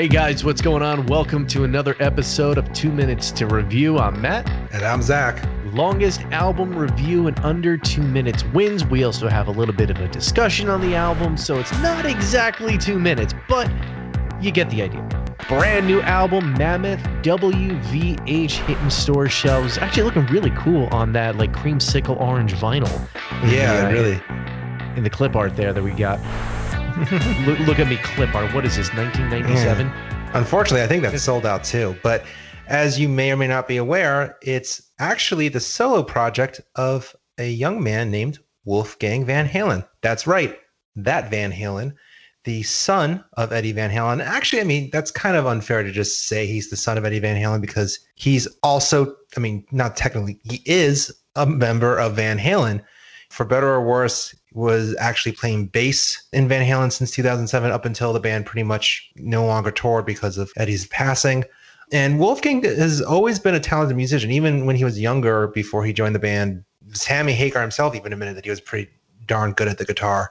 Hey guys, what's going on? Welcome to another episode of 2 Minutes to Review. I'm Matt. And I'm Zach. Longest album review in under 2 minutes wins. We also have a little bit of a discussion on the album, so it's not exactly 2 minutes, but you get the idea. Brand new album, Mammoth WVH, hitting store shelves. Actually looking really cool on that like creamsicle orange vinyl. Yeah, really. In the clip art there that we got. Look at me, clip art. What is this, 1997? Unfortunately, I think that's sold out too. But as you may or may not be aware, it's actually the solo project of a young man named Wolfgang Van Halen. That's right, that Van Halen, the son of Eddie Van Halen. Actually, I mean, that's kind of unfair to just say he's the son of Eddie Van Halen because he's also, I mean, not technically, he is a member of Van Halen. For better or worse, was actually playing bass in Van Halen since 2007 up until the band pretty much no longer toured because of Eddie's passing. And Wolfgang has always been a talented musician, even when he was younger before he joined the band. Sammy Hagar himself even admitted that he was pretty darn good at the guitar.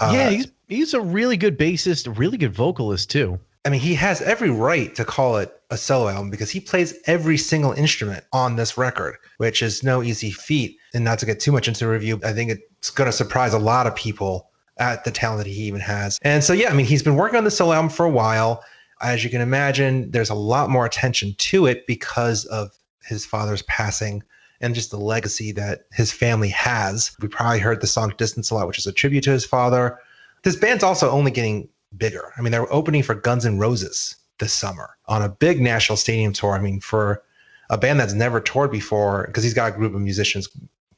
Yeah, he's a really good bassist, a really good vocalist too. I mean, he has every right to call it a solo album because he plays every single instrument on this record, which is no easy feat. And not to get too much into the review, I think it's going to surprise a lot of people at the talent that he even has. And so, yeah, I mean, he's been working on the solo album for a while. As you can imagine, there's a lot more attention to it because of his father's passing and just the legacy that his family has. We probably heard the song Distance a lot, which is a tribute to his father. This band's also only getting bigger. I mean, they're opening for Guns N' Roses this summer on a big national stadium tour. I mean, for a band that's never toured before, because he's got a group of musicians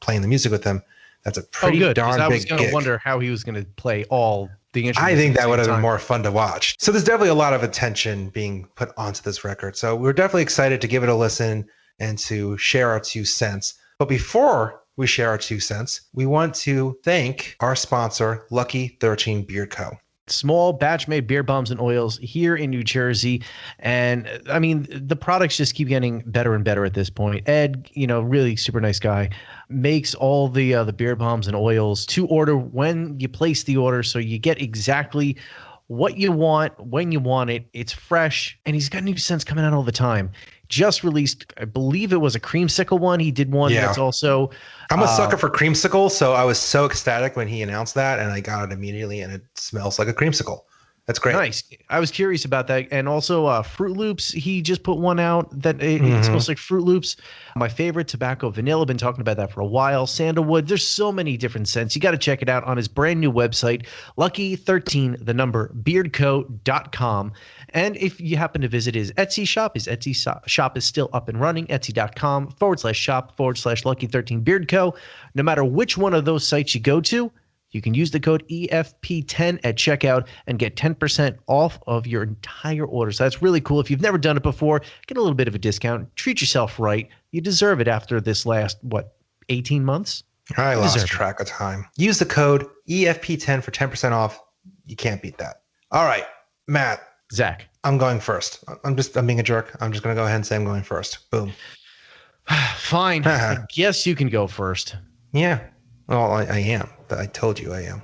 playing the music with him, that's a pretty darn big gig. I was going to wonder how he was going to play all the instruments. I think that would have been more fun to watch. So there's definitely a lot of attention being put onto this record. So we're definitely excited to give it a listen and to share our 2 cents. But before we share our 2 cents, we want to thank our sponsor, Lucky 13 Beard Co. Small batch made beard balms and oils here in New Jersey. And I mean, the products just keep getting better and better at this point. Ed, really super nice guy, makes all the beard balms and oils to order when you place the order. So you get exactly what you want when you want it. It's fresh, and he's got new scents coming out all the time. Just released, I believe it was a creamsicle one. He did one that's also... I'm a sucker for creamsicle, so I was so ecstatic when he announced that, and I got it immediately, and it smells like a creamsicle. That's great. Nice. I was curious about that. And also Fruit Loops, he just put one out that it smells like Fruit Loops. My favorite, tobacco vanilla. Been talking about that for a while. Sandalwood. There's so many different scents. You got to check it out on his brand new website, Lucky13, the number, beardco.com. And if you happen to visit his Etsy shop is still up and running, etsy.com/shop/Lucky13BeardCo. No matter which one of those sites you go to, you can use the code EFP10 at checkout and get 10% off of your entire order. So that's really cool. If you've never done it before, get a little bit of a discount. Treat yourself right. You deserve it after this last, 18 months? I lost track of time. Use the code EFP10 for 10% off. You can't beat that. All right, Matt. Zach. I'm going first. I'm being a jerk. I'm just going to go ahead and say I'm going first. Boom. Fine. I guess you can go first. Yeah. Well, I am. I told you I am.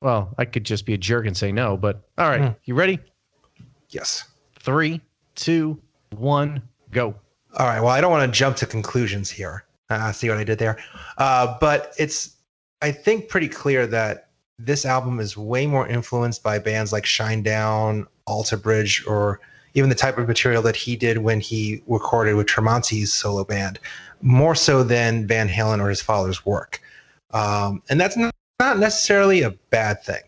Well, I could just be a jerk and say no, but all right. You ready? Yes. 3, 2, 1, go. All right. Well, I don't want to jump to conclusions here. See what I did there? But it's, I think, pretty clear that this album is way more influenced by bands like Shinedown, Alter Bridge, or even the type of material that he did when he recorded with Tremonti's solo band, more so than Van Halen or his father's work. And that's not necessarily a bad thing,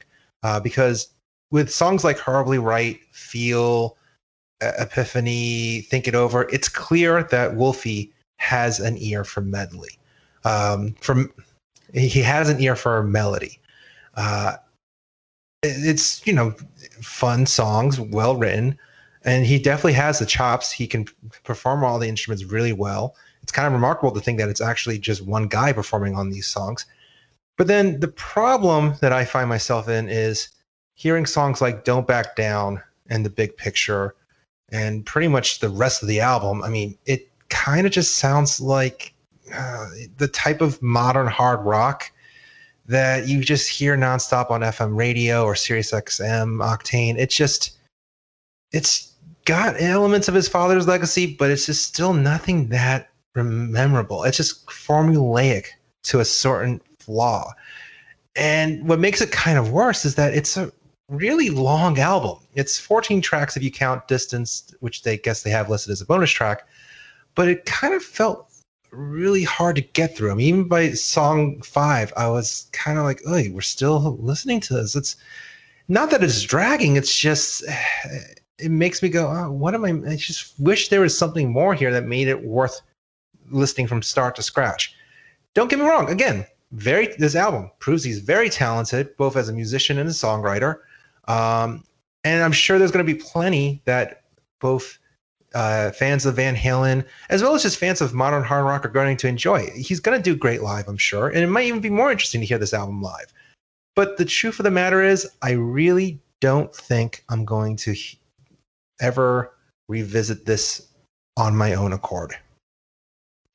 because with songs like Horribly Right, Feel, Epiphany, Think It Over, it's clear that Wolfie has an ear for medley. He has an ear for melody. It's, fun songs, well written, and he definitely has the chops. He can perform all the instruments really well. It's kind of remarkable to think that it's actually just one guy performing on these songs. But then the problem that I find myself in is hearing songs like Don't Back Down and The Big Picture and pretty much the rest of the album. I mean, it kind of just sounds like the type of modern hard rock that you just hear nonstop on FM radio or Sirius XM Octane. It's got elements of his father's legacy, but it's just still nothing that memorable. It's just formulaic to a certain flaw. And what makes it kind of worse is that it's a really long album. It's 14 tracks if you count Distance, which they guess they have listed as a bonus track, but it kind of felt really hard to get through. I mean, even by song 5, I was kind of like, oh, we're still listening to this. It's not that it's dragging, it's just it makes me go, oh, what am I just wish there was something more here that made it worth listening from start to scratch. Don't get me wrong, again, this album proves he's very talented, both as a musician and a songwriter. And I'm sure there's going to be plenty that both fans of Van Halen, as well as just fans of modern hard rock, are going to enjoy. He's going to do great live, I'm sure. And it might even be more interesting to hear this album live. But the truth of the matter is, I really don't think I'm going to ever revisit this on my own accord.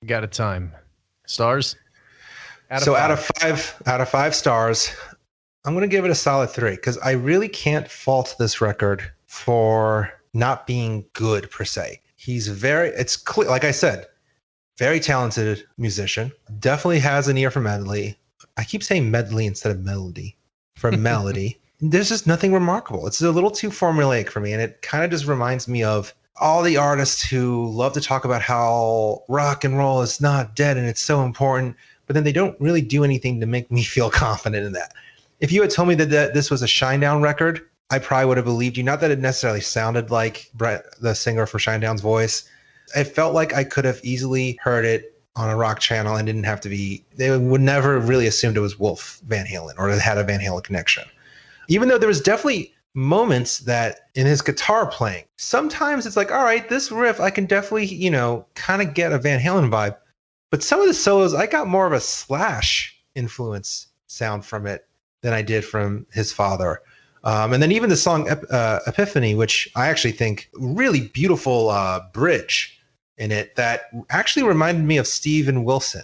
You got a time. Stars? Out of five stars, I'm going to give it a solid 3 because I really can't fault this record for not being good per se. He's it's clear, like I said, very talented musician. Definitely has an ear for medley. I keep saying medley instead of melody. For melody, there's just nothing remarkable. It's a little too formulaic for me, and it kind of just reminds me of all the artists who love to talk about how rock and roll is not dead and it's so important, but then they don't really do anything to make me feel confident in that. If you had told me that this was a Shinedown record, I probably would have believed you. Not that it necessarily sounded like Brett, the singer for Shinedown's voice. It felt like I could have easily heard it on a rock channel and didn't have to be, they would never really assumed it was Wolf Van Halen or it had a Van Halen connection. Even though there was definitely moments that in his guitar playing, sometimes it's like, all right, this riff, I can definitely, kind of get a Van Halen vibe. But some of the solos, I got more of a Slash influence sound from it than I did from his father. And then even the song Epiphany, which I actually think really beautiful bridge in it that actually reminded me of Steven Wilson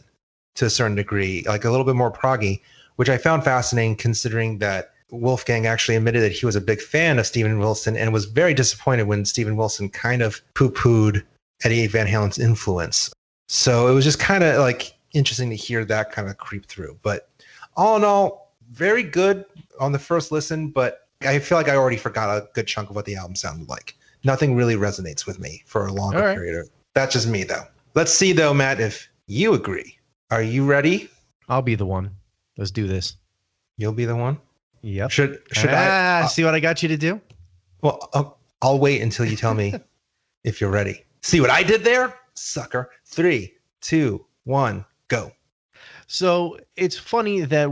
to a certain degree, like a little bit more proggy, which I found fascinating considering that Wolfgang actually admitted that he was a big fan of Steven Wilson and was very disappointed when Steven Wilson kind of poo-pooed Eddie Van Halen's influence. So it was just kind of like interesting to hear that kind of creep through. But all in all, very good on the first listen, but I feel like I already forgot a good chunk of what the album sounded like. Nothing really resonates with me for a longer period. That's just me, though. Let's see, though, Matt, if you agree. Are you ready? I'll be the one. Let's do this. You'll be the one? Yep. Should I see what I got you to do? Well, I'll wait until you tell me if you're ready. See what I did there? Sucker. 3, 2, 1, go. So it's funny that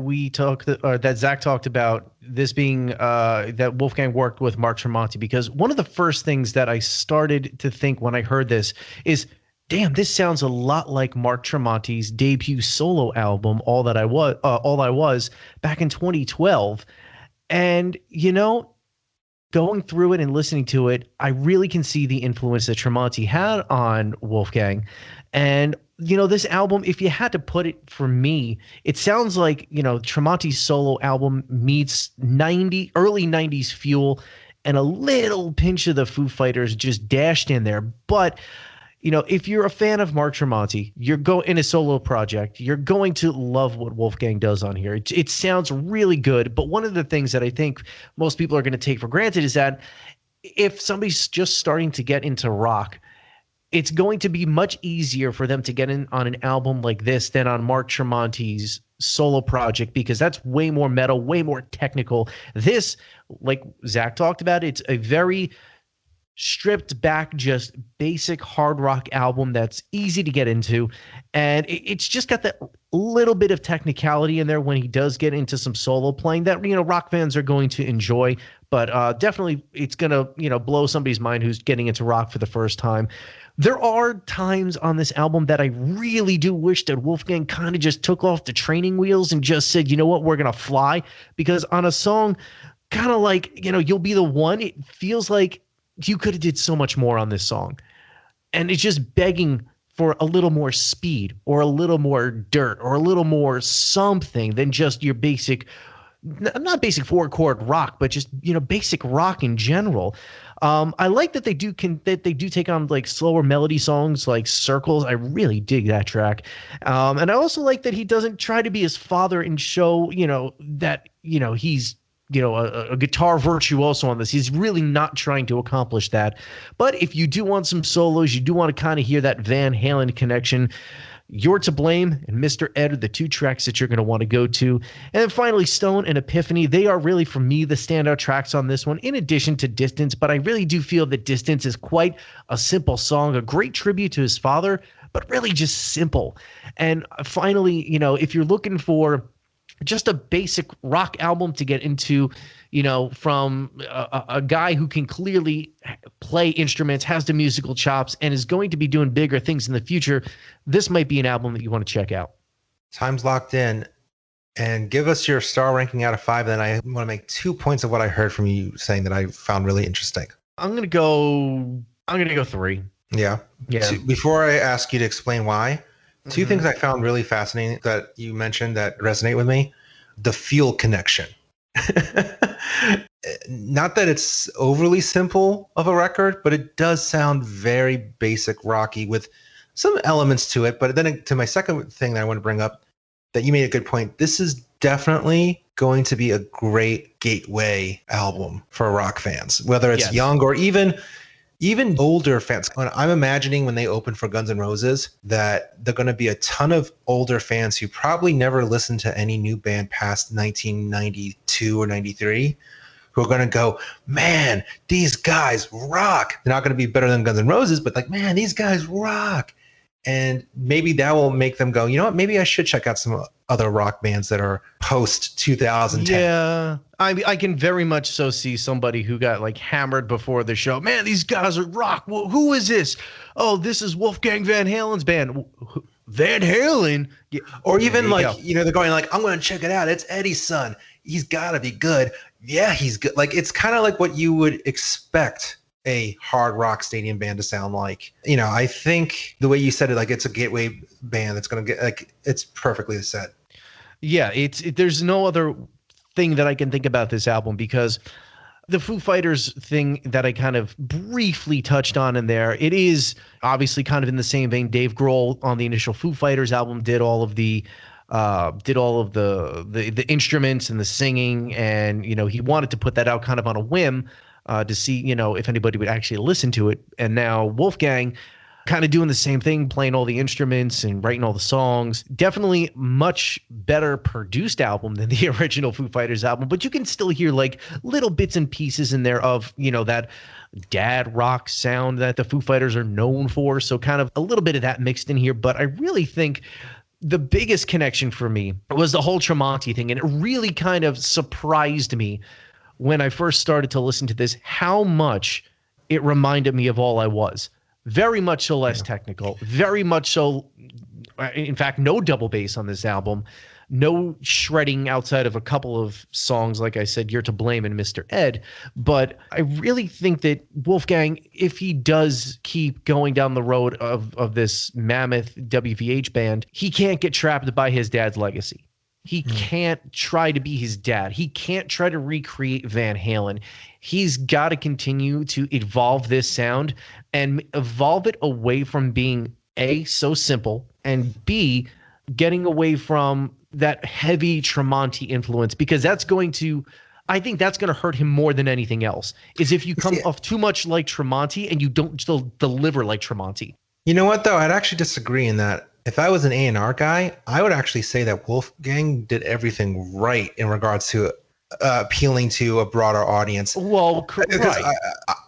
that Zach talked about this being that Wolfgang worked with Mark Tremonti, because one of the first things that I started to think when I heard this is, damn, this sounds a lot like Mark Tremonti's debut solo album, All I Was, back in 2012. And, going through it and listening to it, I really can see the influence that Tremonti had on Wolfgang. And this album, if you had to put it for me, it sounds like, Tremonti's solo album meets early 90s Fuel and a little pinch of the Foo Fighters just dashed in there. But, if you're a fan of Mark Tremonti, you're in a solo project, you're going to love what Wolfgang does on here. It sounds really good. But one of the things that I think most people are going to take for granted is that if somebody's just starting to get into rock, it's going to be much easier for them to get in on an album like this than on Mark Tremonti's solo project, because that's way more metal, way more technical. This, like Zach talked about, it's a very stripped back, just basic hard rock album that's easy to get into. And it's just got that little bit of technicality in there when he does get into some solo playing that, rock fans are going to enjoy. But definitely it's going to, blow somebody's mind who's getting into rock for the first time. There are times on this album that I really do wish that Wolfgang kind of just took off the training wheels and just said, you know what, we're going to fly. Because on a song kind of like, You'll Be the One, it feels like you could have did so much more on this song. And it's just begging for a little more speed or a little more dirt or a little more something than just your basic, not basic 4-chord rock, but just, basic rock in general. I like that that they do take on like slower melody songs like Circles. I really dig that track. And I also like that he doesn't try to be his father and show, that, he's, a guitar virtuoso on this. He's really not trying to accomplish that. But if you do want some solos, you do want to kind of hear that Van Halen connection, You're to Blame and Mr. Ed are the two tracks that you're going to want to go to. And then finally, Stone and Epiphany. They are really, for me, the standout tracks on this one, in addition to Distance. But I really do feel that Distance is quite a simple song, a great tribute to his father, but really just simple. And finally, if you're looking for just a basic rock album to get into, from a guy who can clearly play instruments, has the musical chops, and is going to be doing bigger things in the future, this might be an album that you want to check out. Time's locked in. And give us your star ranking out of 5. Then I want to make 2 points of what I heard from you saying that I found really interesting. I'm gonna go 3. Yeah. Before I ask you to explain why, 2 things I found really fascinating that you mentioned that resonate with me. The feel connection. Not that it's overly simple of a record, but it does sound very basic rocky with some elements to it. But then to my second thing that I want to bring up, that you made a good point. This is definitely going to be a great gateway album for rock fans, whether it's young or even older fans. I'm imagining when they open for Guns N' Roses that they're going to be a ton of older fans who probably never listened to any new band past 1992 or 93, who are going to go, man, these guys rock. They're not going to be better than Guns N' Roses, but like, man, these guys rock. And maybe that will make them go, you know what, maybe I should check out some other rock bands that are post 2010. Yeah, I can very much so see somebody who got like hammered before the show. Man, these guys are rock. Well, who is this? Oh, this is Wolfgang Van Halen's band. Van Halen? Yeah. Or even like, they're going like, I'm going to check it out. It's Eddie's son. He's got to be good. Yeah, he's good. Like, it's kind of like what you would expect a hard rock stadium band to sound like. I think the way you said it, like it's a gateway band that's going to get, like, it's perfectly said. Yeah, there's no other thing that I can think about this album, because the Foo Fighters thing that I kind of briefly touched on in there, it is obviously kind of in the same vein. Dave Grohl on the initial Foo Fighters album did all of the instruments and the singing, and he wanted to put that out kind of on a whim, to see, if anybody would actually listen to it. And now Wolfgang kind of doing the same thing, playing all the instruments and writing all the songs. Definitely much better produced album than the original Foo Fighters album, but you can still hear like little bits and pieces in there of, that dad rock sound that the Foo Fighters are known for. So kind of a little bit of that mixed in here. But I really think the biggest connection for me was the whole Tremonti thing. And it really kind of surprised me when I first started to listen to this, how much it reminded me of All I Was. Very much so less technical, very much so, in fact, no double bass on this album, no shredding outside of a couple of songs, like I said, You're to Blame and Mr. Ed. But I really think that Wolfgang, if he does keep going down the road of this Mammoth WVH band, he can't get trapped by his dad's legacy. He can't try to be his dad. He can't try to recreate Van Halen. He's got to continue to evolve this sound and evolve it away from being A, so simple, and B, getting away from that heavy Tremonti influence, because I think that's going to hurt him more than anything else, is if you come off too much like Tremonti and you don't still deliver like Tremonti. You know what, though? I'd actually disagree in that. If I was an A&R guy, I would actually say that Wolfgang did everything right in regards to appealing to a broader audience. Well, right.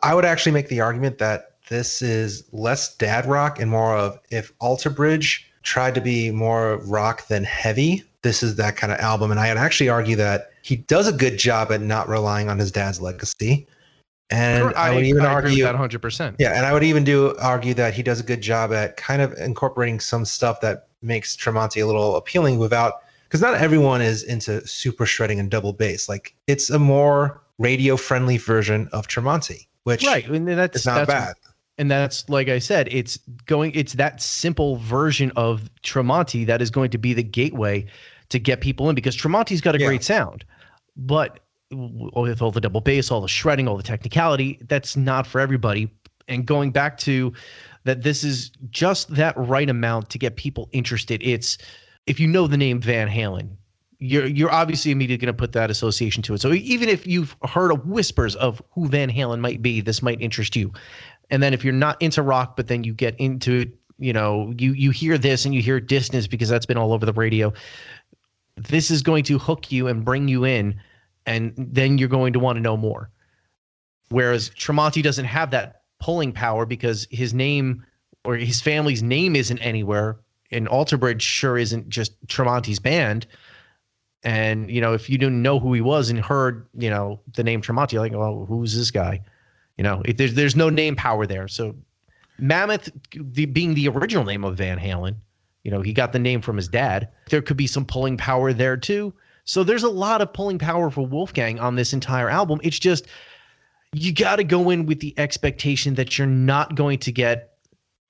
I would actually make the argument that this is less dad rock and more of, if Alter Bridge tried to be more rock than heavy, this is that kind of album. And I'd actually argue that he does a good job at not relying on his dad's legacy. And I would even argue that 100%. Yeah, and I would even argue that he does a good job at kind of incorporating some stuff that makes Tremonti a little appealing without, because not everyone is into super shredding and double bass. Like, it's a more radio friendly version of Tremonti, which is not bad. And that's, like I said, it's that simple version of Tremonti that is going to be the gateway to get people in, because Tremonti's got a great sound, but with all the double bass, all the shredding, all the technicality. That's not for everybody. And going back to that, this is just that right amount to get people interested. It's, if you know the name Van Halen, you're obviously immediately going to put that association to it. So even if you've heard of whispers of who Van Halen might be, this might interest you. And then if you're not into rock, but then you get into, you hear this and you hear Distance because that's been all over the radio, this is going to hook you and bring you in, and then you're going to want to know more. Whereas Tremonti doesn't have that pulling power because his name or his family's name isn't anywhere, and Alter Bridge sure isn't just Tremonti's band. And, if you didn't know who he was and heard, the name Tremonti, you're like, oh, who's this guy? There's no name power there. So Mammoth, being the original name of Van Halen, he got the name from his dad. There could be some pulling power there too. So there's a lot of pulling power for Wolfgang on this entire album. It's just, you got to go in with the expectation that you're not going to get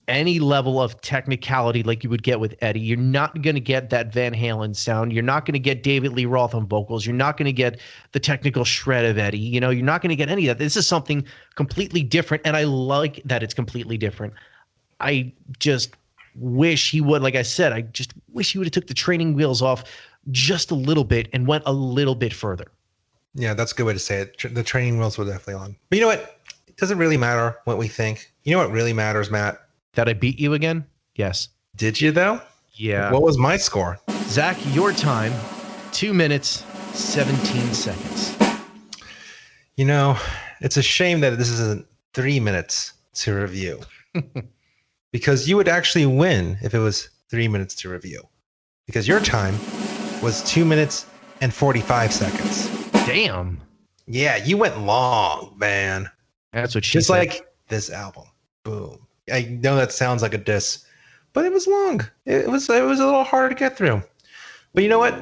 any level of technicality like you would get with Eddie. You're not going to get that Van Halen sound. You're not going to get David Lee Roth on vocals. You're not going to get the technical shred of Eddie. You're not going to get any of that. This is something completely different, and I like that it's completely different. I just wish he would, like I said, I just wish he would have took the training wheels off just a little bit and went a little bit further. Yeah, that's a good way to say it. The training wheels were definitely on. But you know what? It doesn't really matter what we think. You know what really matters, Matt? That I beat you again? Yes. Did you, though? Yeah. What was my score? Zach, your time, 2 minutes, 17 seconds. It's a shame that this isn't 3 minutes to review. Because you would actually win if it was 3 minutes to review. Because your time was 2 minutes and 45 seconds. Damn. Yeah, you went long, man. That's what she Just said. like this album. Boom. I know that sounds like a diss, but it was long. It was a little harder to get through. But you know what?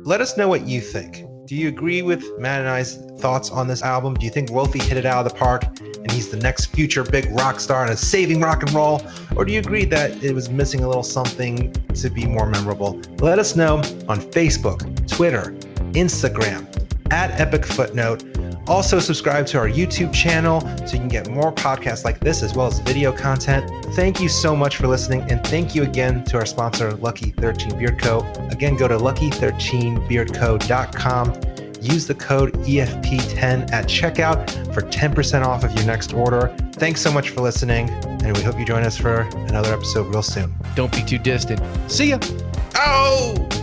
Let us know what you think. Do you agree with Matt and I's thoughts on this album? Do you think Wolfie hit it out of the park and he's the next future big rock star and is saving rock and roll? Or do you agree that it was missing a little something to be more memorable? Let us know on Facebook, Twitter, Instagram, at Epic Footnote. Also subscribe to our YouTube channel so you can get more podcasts like this as well as video content. Thank you so much for listening, and thank you again to our sponsor, Lucky 13 Beard Co. Again, go to lucky13beardco.com. Use the code EFP10 at checkout for 10% off of your next order. Thanks so much for listening, and we hope you join us for another episode real soon. Don't be too distant. See ya. Oh!